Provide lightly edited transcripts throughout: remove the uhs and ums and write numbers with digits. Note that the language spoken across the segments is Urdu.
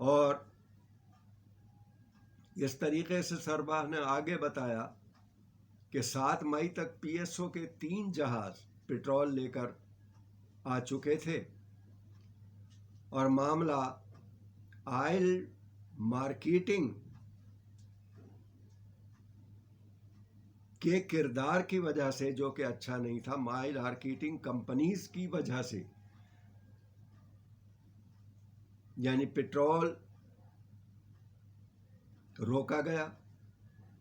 اور اس طریقے سے سربراہ نے آگے بتایا کہ 7 مئی تک پی ایس او کے 3 جہاز پٹرول لے کر آ چکے تھے اور معاملہ آئل مارکیٹنگ کے کردار کی وجہ سے، جو کہ اچھا نہیں تھا، آئل مارکیٹنگ کمپنیز کی وجہ سے، یعنی پٹرول روکا گیا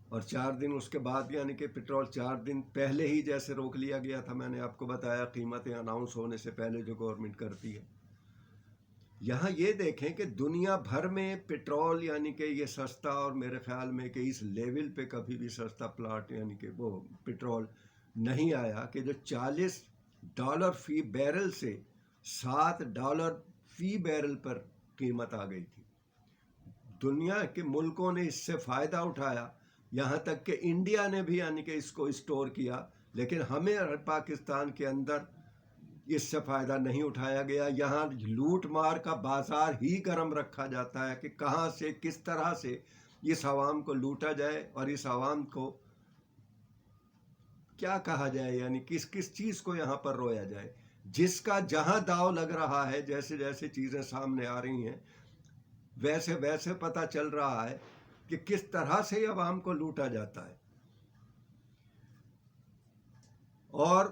اور 4 دن اس کے بعد، یعنی کہ پٹرول 4 دن پہلے ہی جیسے روک لیا گیا تھا، میں نے آپ کو بتایا قیمتیں اناؤنس ہونے سے پہلے جو گورنمنٹ کرتی ہے۔ یہاں یہ دیکھیں کہ دنیا بھر میں پٹرول یعنی کہ یہ سستا، اور میرے خیال میں کہ اس لیول پہ کبھی بھی سستا پلاٹ یعنی کہ وہ پٹرول نہیں آیا، کہ جو $40 فی بیرل سے $7 فی بیرل پر قیمت آ گئی تھی۔ دنیا کے ملکوں نے اس سے فائدہ اٹھایا، یہاں تک کہ انڈیا نے بھی یعنی کہ اس کو اسٹور کیا، لیکن ہمیں پاکستان کے اندر اس سے فائدہ نہیں اٹھایا گیا۔ یہاں لوٹ مار کا بازار ہی گرم رکھا جاتا ہے کہ کہاں سے کس طرح سے اس عوام کو لوٹا جائے اور اس عوام کو کیا کہا جائے، یعنی کس کس چیز کو یہاں پر رویا جائے، جس کا جہاں داؤ لگ رہا ہے۔ جیسے جیسے چیزیں سامنے آ رہی ہیں ویسے ویسے پتہ چل رہا ہے کہ کس طرح سے عوام کو لوٹا جاتا ہے۔ اور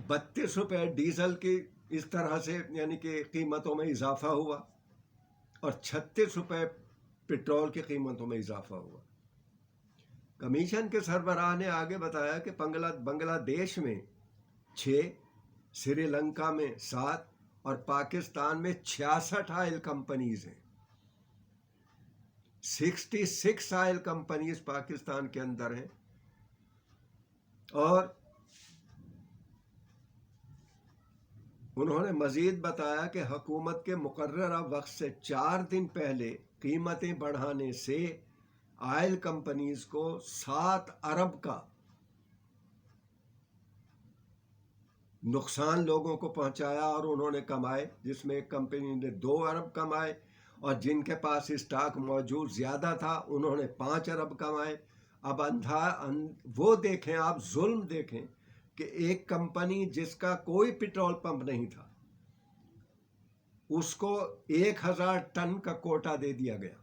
$32 ڈیزل کی اس طرح سے یعنی کہ قیمتوں میں اضافہ ہوا اور $36 پٹرول کی قیمتوں میں اضافہ ہوا۔ کمیشن کے سربراہ نے آگے بتایا کہ بنگلہ دیش میں 6، سری لنکا میں 7 اور پاکستان میں 66 آئل کمپنیز ہیں۔ 66 آئل کمپنیز پاکستان کے اندر ہیں، اور انہوں نے مزید بتایا کہ حکومت کے مقررہ وقت سے 4 دن پہلے قیمتیں بڑھانے سے آئل کمپنیز کو $7 کا نقصان لوگوں کو پہنچایا اور انہوں نے کمائے، جس میں ایک کمپنی نے $2 کمائے، اور جن کے پاس اسٹاک موجود زیادہ تھا انہوں نے $5 کمائے۔ اب وہ دیکھیں، آپ ظلم دیکھیں کہ ایک کمپنی جس کا کوئی پٹرول پمپ نہیں تھا، اس کو 1000 ٹن کا کوٹا دے دیا گیا۔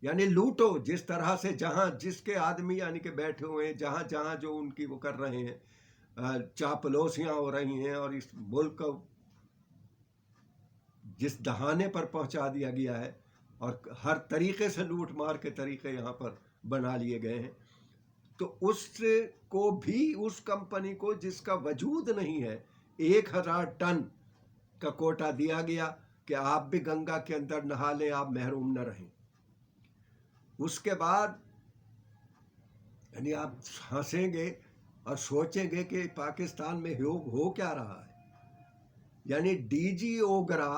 یعنی لوٹو، جس طرح سے جہاں جس کے آدمی یعنی کہ بیٹھے ہوئے ہیں، جہاں جہاں جو ان کی وہ کر رہے ہیں، چاپلوسیاں ہو رہی ہیں، اور اس ملک کو جس دہانے پر پہنچا دیا گیا ہے، اور ہر طریقے سے لوٹ مار کے طریقے یہاں پر بنا لیے گئے ہیں، تو اس کو بھی، اس کمپنی کو جس کا وجود نہیں ہے، 1000 ٹن کا کوٹا دیا گیا کہ آپ بھی گنگا کے اندر نہا لیں، آپ محروم نہ رہیں۔ اس کے بعد یعنی آپ ہنسیں گے اور سوچیں گے کہ پاکستان میں ہو کیا رہا ہے۔ یعنی ڈی جی اوگرا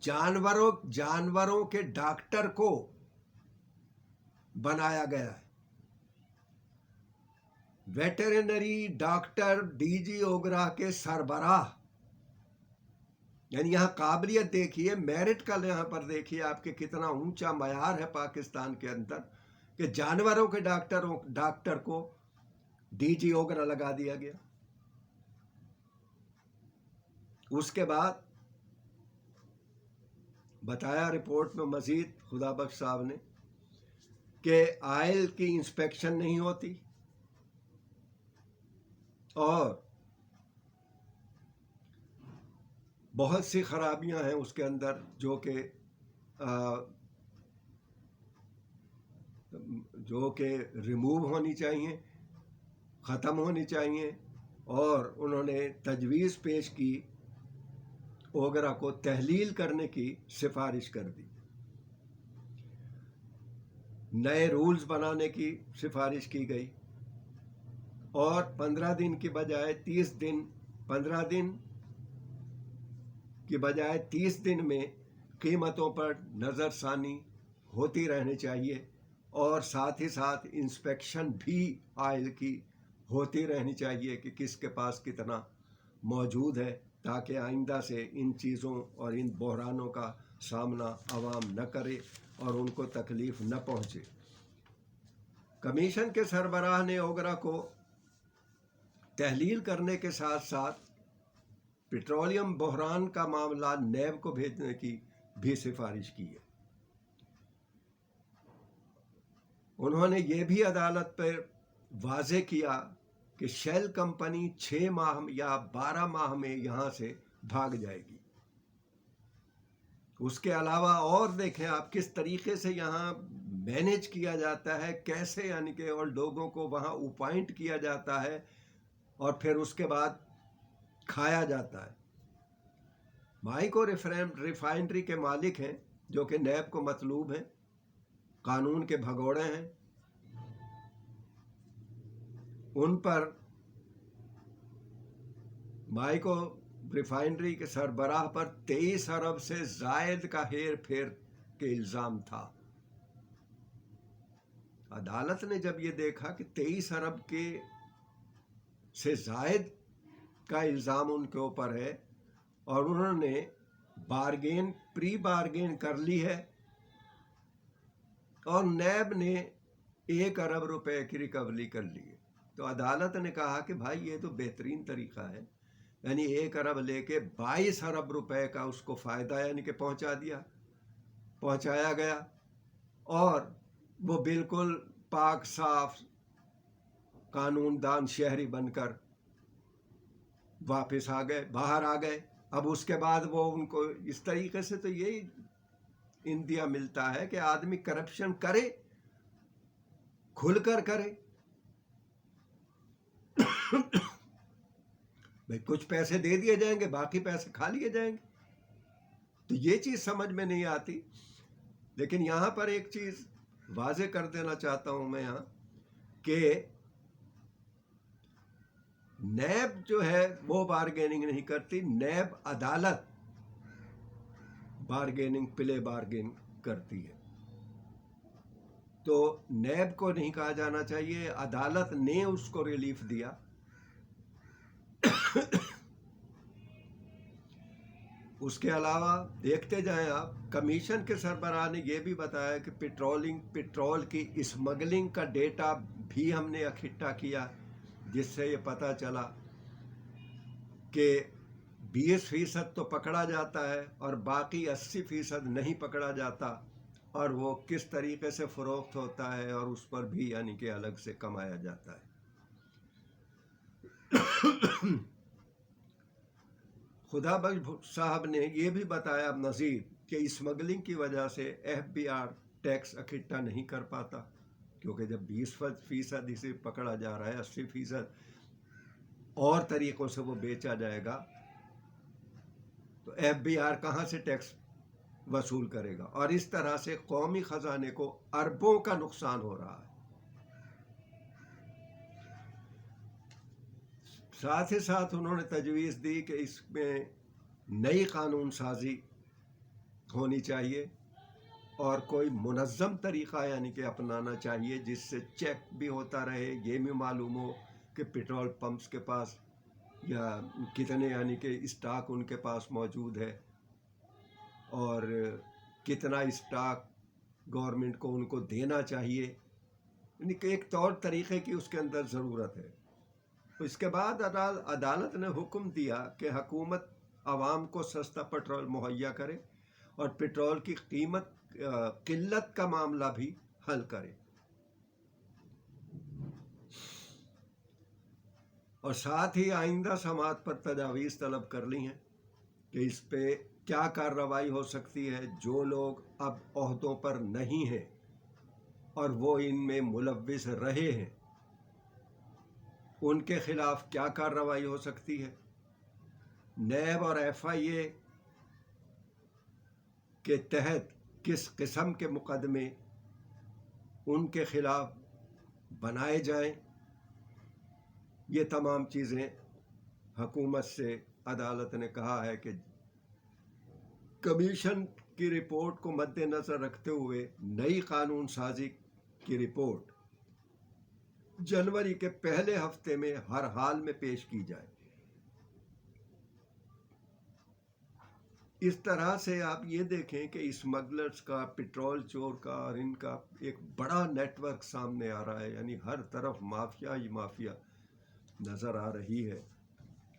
جانوروں کے ڈاکٹر کو بنایا گیا ہے۔ Veterinary doctor D G OGRA کے سربراہ، یعنی یہاں قابلیت دیکھیے، میرٹ کا یہاں پر دیکھیے آپ کے کتنا اونچا معیار ہے پاکستان کے اندر، کہ جانوروں کے ڈاکٹر کو ڈی جی اوگرا لگا دیا گیا۔ اس کے بعد بتایا رپورٹ میں مزید خدا بخش صاحب نے کہ آئل کی انسپیکشن نہیں ہوتی، اور بہت سی خرابیاں ہیں اس کے اندر جو کہ ریموو ہونی چاہیے، ختم ہونی چاہیے، اور انہوں نے تجویز پیش کی، اوگرا کو تحلیل کرنے کی سفارش کر دی، نئے رولز بنانے کی سفارش کی گئی، اور 15 دن کی بجائے 30 دن 15 دن کی بجائے 30 دن میں قیمتوں پر نظر ثانی ہوتی رہنی چاہیے، اور ساتھ ہی ساتھ انسپیکشن بھی آئل کی ہوتی رہنی چاہیے کہ کس کے پاس کتنا موجود ہے تاکہ آئندہ سے ان چیزوں اور ان بحرانوں کا سامنا عوام نہ کرے اور ان کو تکلیف نہ پہنچے۔ کمیشن کے سربراہ نے اوگرا کو تحلیل کرنے کے ساتھ ساتھ پیٹرولیم بحران کا معاملہ نیب کو بھیجنے کی بھی سفارش کی ہے۔ انہوں نے یہ بھی عدالت پر واضح کیا کہ شیل کمپنی 6 ماہ یا 12 ماہ میں یہاں سے بھاگ جائے گی۔ اس کے علاوہ اور دیکھیں آپ کس طریقے سے یہاں مینیج کیا جاتا ہے، کیسے یعنی کہ اور لوگوں کو وہاں اپوائنٹ کیا جاتا ہے اور پھر اس کے بعد کھایا جاتا ہے۔ مائیکو ریفائنری کے مالک ہیں جو کہ نیب کو مطلوب ہیں، قانون کے بھگوڑے ہیں، ان پر مائیکو ریفائنری کے سربراہ پر 23 ارب سے زائد کا ہیر پھیر کے الزام تھا۔ عدالت نے جب یہ دیکھا کہ 23 ارب کے سے زائد کا الزام ان کے اوپر ہے اور انہوں نے پری بارگین کر لی ہے اور نیب نے 1 ارب روپے کی ریکوری کر لی ہے، تو عدالت نے کہا کہ بھائی یہ تو بہترین طریقہ ہے، یعنی 1 ارب لے کے 22 ارب روپے کا اس کو فائدہ یعنی کہ پہنچایا گیا اور وہ بالکل پاک صاف قانون دان شہری بن کر واپس باہر آ گئے۔ اب اس کے بعد وہ ان کو اس طریقے سے تو یہی اندیا ملتا ہے کہ آدمی کرپشن کرے، کھل کر کرے، بھائی کچھ پیسے دے دیے جائیں گے، باقی پیسے کھا لیے جائیں گے، تو یہ چیز سمجھ میں نہیں آتی۔ لیکن یہاں پر ایک چیز واضح کر دینا چاہتا ہوں میں یہاں کہ نیب جو ہے وہ بارگیننگ نہیں کرتی، نیب عدالت پلے بارگیننگ کرتی ہے، تو نیب کو نہیں کہا جانا چاہیے، عدالت نے اس کو ریلیف دیا۔ اس کے علاوہ دیکھتے جائیں آپ، کمیشن کے سربراہ نے یہ بھی بتایا کہ پیٹرول کی اسمگلنگ کا ڈیٹا بھی ہم نے اکٹھا کیا، جس سے یہ پتہ چلا کہ 20% تو پکڑا جاتا ہے اور باقی 80% نہیں پکڑا جاتا، اور وہ کس طریقے سے فروخت ہوتا ہے اور اس پر بھی یعنی کہ الگ سے کمایا جاتا ہے۔ خدا بخش صاحب نے یہ بھی بتایا مزید کہ اسمگلنگ کی وجہ سے FBI ٹیکس اکٹھا نہیں کر پاتا، کیونکہ جب 20% اسے پکڑا جا رہا ہے، 80% اور طریقوں سے وہ بیچا جائے گا، تو FBI کہاں سے ٹیکس وصول کرے گا؟ اور اس طرح سے قومی خزانے کو اربوں کا نقصان ہو رہا ہے۔ ساتھ ہی ساتھ انہوں نے تجویز دی کہ اس میں نئی قانون سازی ہونی چاہیے اور کوئی منظم طریقہ یعنی کہ اپنانا چاہیے، جس سے چیک بھی ہوتا رہے، یہ بھی معلوم ہو کہ پیٹرول پمپس کے پاس یا کتنے یعنی کہ اسٹاک ان کے پاس موجود ہے اور کتنا اسٹاک گورنمنٹ کو ان کو دینا چاہیے، یعنی کہ ایک طور طریقے کی اس کے اندر ضرورت ہے۔ اس کے بعد عدالت نے حکم دیا کہ حکومت عوام کو سستا پیٹرول مہیا کرے اور پیٹرول کی قلت کا معاملہ بھی حل کرے، اور ساتھ ہی آئندہ سماعت پر تجاویز طلب کر لی ہیں کہ اس پہ کیا کارروائی ہو سکتی ہے، جو لوگ اب عہدوں پر نہیں ہیں اور وہ ان میں ملوث رہے ہیں، ان کے خلاف کیا کارروائی ہو سکتی ہے۔ نیب اور FIA کے تحت کس قسم کے مقدمے ان کے خلاف بنائے جائیں، یہ تمام چیزیں حکومت سے عدالت نے کہا ہے کہ کمیشن کی رپورٹ کو مد نظر رکھتے ہوئے نئی قانون سازی کی رپورٹ جنوری کے پہلے ہفتے میں ہر حال میں پیش کی جائے۔ اس طرح سے آپ یہ دیکھیں کہ اسمگلرز کا، پیٹرول چور کا اور ان کا ایک بڑا نیٹ ورک سامنے آ رہا ہے. یعنی ہر طرف مافیا ہی مافیا نظر آ رہی ہے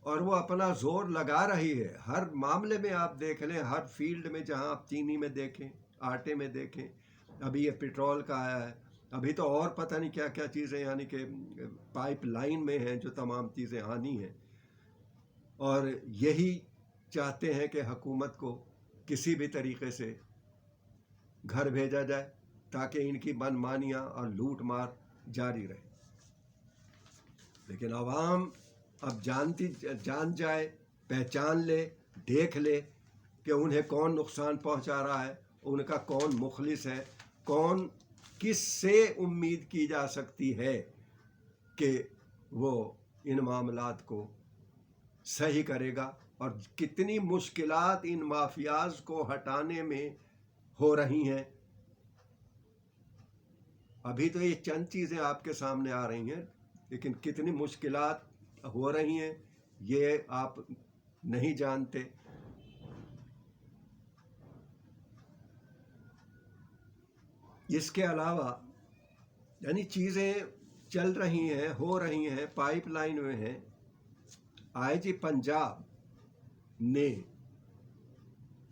اور وہ اپنا زور لگا رہی ہے. ہر معاملے میں آپ دیکھ لیں، ہر فیلڈ میں، جہاں آپ چینی میں دیکھیں، آٹے میں دیکھیں، ابھی یہ پیٹرول کا آیا ہے، ابھی تو اور پتہ نہیں کیا کیا چیزیں یعنی کہ پائپ لائن میں ہیں جو تمام چیزیں آنی ہیں. اور یہی چاہتے ہیں کہ حکومت کو کسی بھی طریقے سے گھر بھیجا جائے تاکہ ان کی من مانیاں اور لوٹ مار جاری رہے. لیکن عوام اب جان جائے، پہچان لے، دیکھ لے کہ انہیں کون نقصان پہنچا رہا ہے، ان کا کون مخلص ہے، کون کس سے امید کی جا سکتی ہے کہ وہ ان معاملات کو صحیح کرے گا، اور کتنی مشکلات ان مافیاز کو ہٹانے میں ہو رہی ہیں. ابھی تو یہ چند چیزیں آپ کے سامنے آ رہی ہیں، لیکن کتنی مشکلات ہو رہی ہیں یہ آپ نہیں جانتے. اس کے علاوہ یعنی چیزیں چل رہی ہیں، ہو رہی ہیں، پائپ لائن میں ہیں. آئی جی پنجاب نے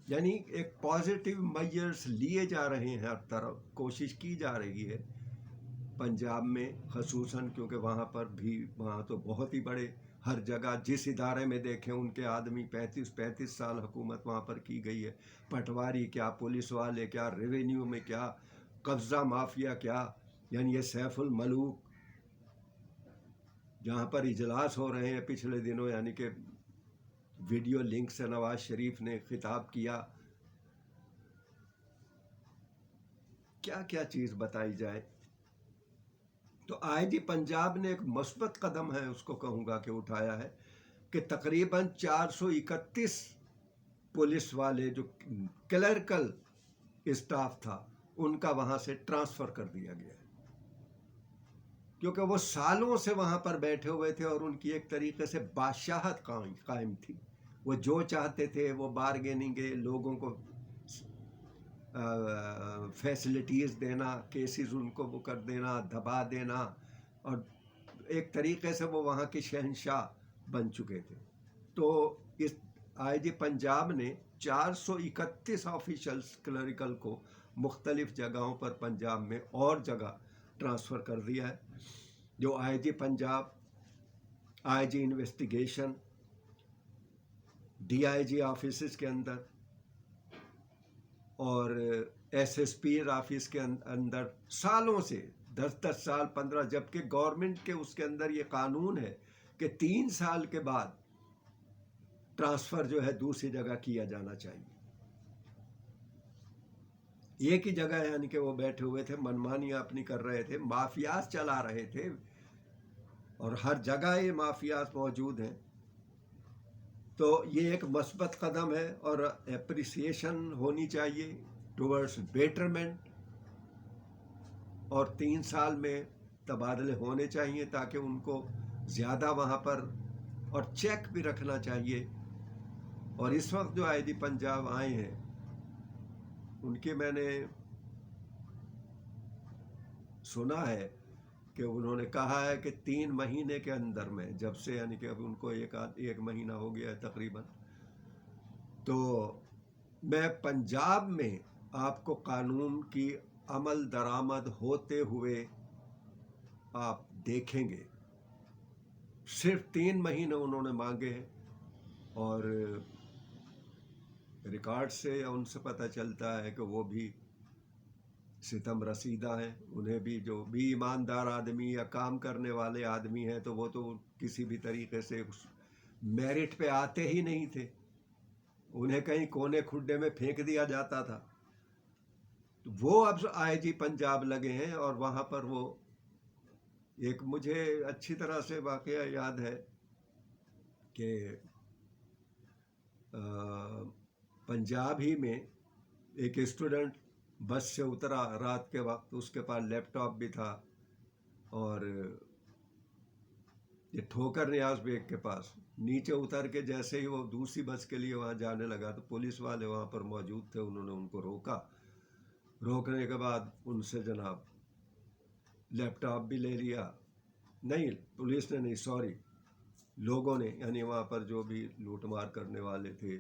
یعنی ایک پازیٹیو میجرز لیے جا رہے ہیں، ہر طرف کوشش کی جا رہی ہے پنجاب میں خصوصاً، کیونکہ وہاں تو بہت ہی بڑے، ہر جگہ جس ادارے میں دیکھیں ان کے آدمی 35 سال حکومت وہاں پر کی گئی ہے. پٹواری کیا، پولیس والے کیا، ریونیو میں کیا، قبضہ مافیا کیا. یعنی یہ سیف الملوک جہاں پر اجلاس ہو رہے ہیں پچھلے دنوں، یعنی کہ ویڈیو لنک سے نواز شریف نے خطاب کیا. کیا کیا چیز بتائی جائے. تو آئی جی پنجاب نے ایک مثبت قدم ہے، اس کو کہوں گا کہ اٹھایا ہے، کہ تقریباً 431 پولیس والے جو کلرکل اسٹاف تھا ان کا وہاں سے ٹرانسفر کر دیا گیا ہے، کیونکہ وہ سالوں سے وہاں پر بیٹھے ہوئے تھے اور ان کی ایک طریقے سے بادشاہت قائم تھی. وہ جو چاہتے تھے وہ بارگیننگ، لوگوں کو فیسلٹیز دینا، کیسز ان کو وہ کر دینا، دبا دینا، اور ایک طریقے سے وہ وہاں کے شہنشاہ بن چکے تھے. تو اس آئی جی پنجاب نے 431 آفیشلز کلریکل کو مختلف جگہوں پر پنجاب میں اور جگہ ٹرانسفر کر دیا ہے. جو I G Punjab, I G investigation, D I G offices کے اندر اور ایس ایس پی آفس کے اندر سالوں سے 10 سال 15، جبکہ گورنمنٹ کے اس کے اندر یہ قانون ہے کہ 3 سال کے بعد ٹرانسفر جو ہے دوسری جگہ کیا جانا چاہیے. ایک ہی جگہ یعنی کہ وہ بیٹھے ہوئے تھے، منمانیاں اپنی کر رہے تھے، مافیاز چلا رہے تھے، اور ہر جگہ یہ مافیاز موجود ہیں. تو یہ ایک مثبت قدم ہے اور اپریسیشن ہونی چاہیے ٹورڈز بیٹرمنٹ. اور 3 سال میں تبادلے ہونے چاہیے تاکہ ان کو زیادہ وہاں پر، اور چیک بھی رکھنا چاہیے. اور اس وقت جو آئی جی پنجاب آئے ہیں ان کے میں نے سنا ہے کہ انہوں نے کہا ہے کہ 3 مہینے کے اندر میں، جب سے یعنی کہ اب ان کو ایک مہینہ ہو گیا ہے تقریباً، تو میں پنجاب میں آپ کو قانون کی عمل درآمد ہوتے ہوئے آپ دیکھیں گے. صرف 3 مہینے انہوں نے مانگے ہیں، اور ریکارڈ سے ان سے پتہ چلتا ہے کہ وہ بھی ستم رسیدہ ہیں. انہیں بھی، جو بھی ایماندار آدمی یا کام کرنے والے آدمی ہیں، تو وہ تو کسی بھی طریقے سے اس میرٹ پہ آتے ہی نہیں تھے، انہیں کہیں کونے کھڈے میں پھینک دیا جاتا تھا. وہ اب آئی جی پنجاب لگے ہیں، اور وہاں پر وہ ایک مجھے اچھی طرح سے واقعہ یاد ہے کہ پنجاب ہی میں ایک اسٹوڈنٹ بس سے اترا رات کے وقت، اس کے پاس لیپ ٹاپ بھی تھا، اور یہ ٹھوکر نیاز بیگ کے پاس نیچے اتر کے جیسے ہی وہ دوسری بس کے لیے وہاں جانے لگا تو پولیس والے وہاں پر موجود تھے. انہوں نے ان کو روکا. روکنے کے بعد ان سے جناب لیپ ٹاپ بھی لے لیا. نہیں, پولیس نے نہیں, سوری, لوگوں نے, یعنی وہاں پر جو بھی لوٹ مار کرنے والے تھے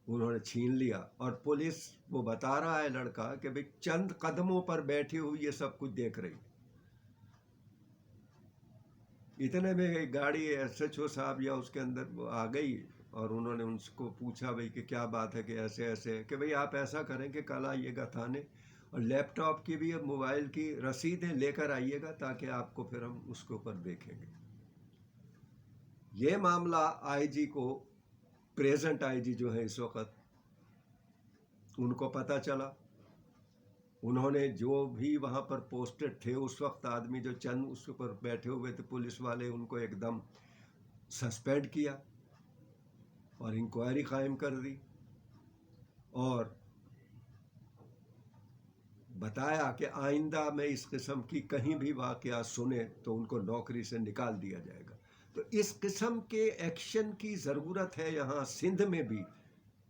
انہوں نے چھین لیا. اور پولیس, وہ بتا رہا ہے لڑکا کہ بھئی چند قدموں پر بیٹھی ہوئی یہ سب کچھ دیکھ رہی. اتنے میں ایک گاڑی ایس ایچ او صاحب یا اس کے اندر آ گئی اور انہوں نے ان کو پوچھا بھئی کہ کیا بات ہے, کہ ایسے ایسے, کہ بھئی آپ ایسا کریں کہ کل آئیے گا تھانے اور لیپ ٹاپ کی بھی اور موبائل کی رسیدیں لے کر آئیے گا تاکہ آپ کو پھر ہم اس کے اوپر دیکھیں گے. یہ معاملہ آئی جی کو, پریزنٹ آئی جی جو ہے اس وقت, ان کو پتہ چلا. انہوں نے جو بھی وہاں پر پوسٹڈ تھے اس وقت آدمی جو چند اس پر بیٹھے ہوئے تھے پولیس والے, ان کو ایک دم سسپینڈ کیا اور انکوائری قائم کر دی اور بتایا کہ آئندہ میں اس قسم کی کہیں بھی واقعات سنے تو ان کو نوکری سے نکال دیا جائے گا. تو اس قسم کے ایکشن کی ضرورت ہے یہاں سندھ میں بھی,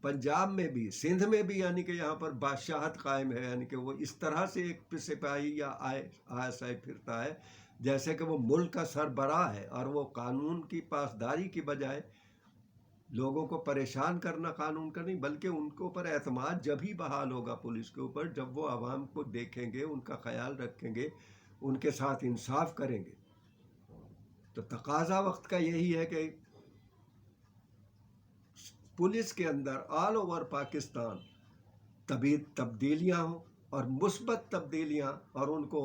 پنجاب میں بھی, سندھ میں بھی, یعنی کہ یہاں پر بادشاہت قائم ہے, یعنی کہ وہ اس طرح سے ایک سپاہی یا ISI پھرتا ہے جیسے کہ وہ ملک کا سربراہ ہے اور وہ قانون کی پاسداری کی بجائے لوگوں کو پریشان کرنا قانون کا نہیں, بلکہ ان کے اوپر اعتماد جب ہی بحال ہوگا پولیس کے اوپر جب وہ عوام کو دیکھیں گے, ان کا خیال رکھیں گے, ان کے ساتھ انصاف کریں گے. تو تقاضا وقت کا یہی ہے کہ پولیس کے اندر آل اوور پاکستان تبدیلیاں ہوں اور مثبت تبدیلیاں, اور ان کو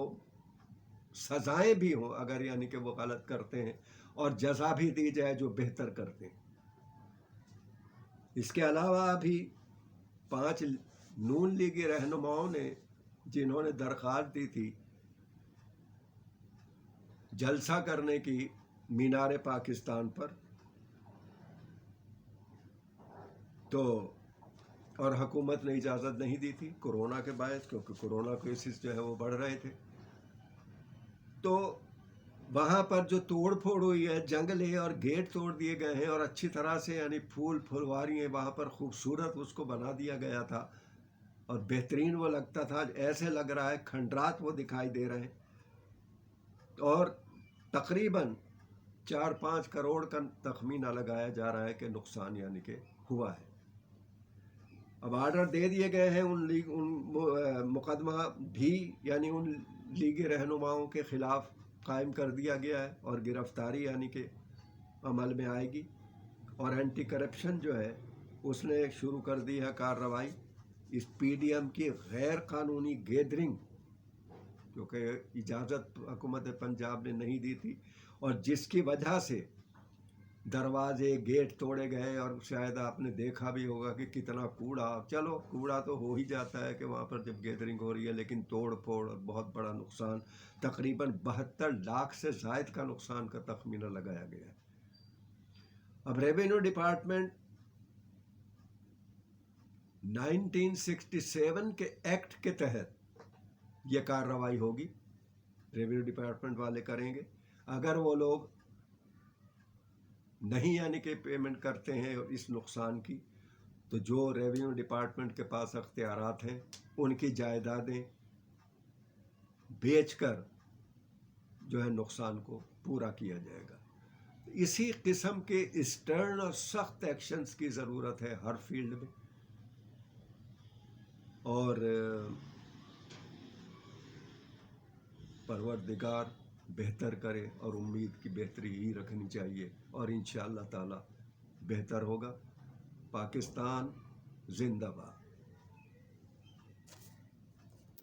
سزائیں بھی ہوں اگر یعنی کہ وہ غلط کرتے ہیں, اور جزا بھی دی جائے جو بہتر کرتے ہیں. اس کے علاوہ ابھی 5 نون لیگی رہنماؤں نے جنہوں نے درخواست دی تھی جلسہ کرنے کی مینار پاکستان پر, تو اور حکومت نے اجازت نہیں دی تھی کورونا کے باعث, کیونکہ کورونا کیسز جو ہے وہ بڑھ رہے تھے. تو وہاں پر جو توڑ پھوڑ ہوئی ہے, جنگلے اور گیٹ توڑ دیے گئے ہیں اور اچھی طرح سے یعنی پھول پھلواریاں وہاں پر خوبصورت اس کو بنا دیا گیا تھا اور بہترین وہ لگتا تھا, ایسے لگ رہا ہے کھنڈرات وہ دکھائی دے رہے ہیں. اور تقریباً 4-5 کروڑ کا تخمینہ لگایا جا رہا ہے کہ نقصان یعنی کہ ہوا ہے. اب آرڈر دے دیے گئے ہیں, ان مقدمہ بھی یعنی ان لیگی رہنماؤں کے خلاف قائم کر دیا گیا ہے اور گرفتاری یعنی کہ عمل میں آئے گی. اور اینٹی کرپشن جو ہے اس نے شروع کر دی ہے کارروائی اس PDM کی غیر قانونی گیدرنگ, کیونکہ اجازت حکومت پنجاب نے نہیں دی تھی اور جس کی وجہ سے دروازے گیٹ توڑے گئے. اور شاید آپ نے دیکھا بھی ہوگا کہ کتنا کوڑا, چلو کوڑا تو ہو ہی جاتا ہے کہ وہاں پر جب گیدرنگ ہو رہی ہے, لیکن توڑ پھوڑ اور بہت بڑا نقصان, تقریباً 72 لاکھ سے زائد کا نقصان کا تخمینہ لگایا گیا ہے. اب ریونیو ڈپارٹمنٹ 1967 کے ایکٹ کے تحت یہ کارروائی ہوگی, ریونیو ڈپارٹمنٹ والے کریں گے. اگر وہ لوگ نہیں یعنی کہ پیمنٹ کرتے ہیں اس نقصان کی, تو جو ریونیو ڈپارٹمنٹ کے پاس اختیارات ہیں ان کی جائیدادیں بیچ کر جو ہے نقصان کو پورا کیا جائے گا. اسی قسم کے اسٹرن اور سخت ایکشنز کی ضرورت ہے ہر فیلڈ میں, اور پروردگار بہتر کرے اور امید کی بہتری ہی رکھنی چاہیے, اور انشاءاللہ تعالی بہتر ہوگا. پاکستان زندہ باد.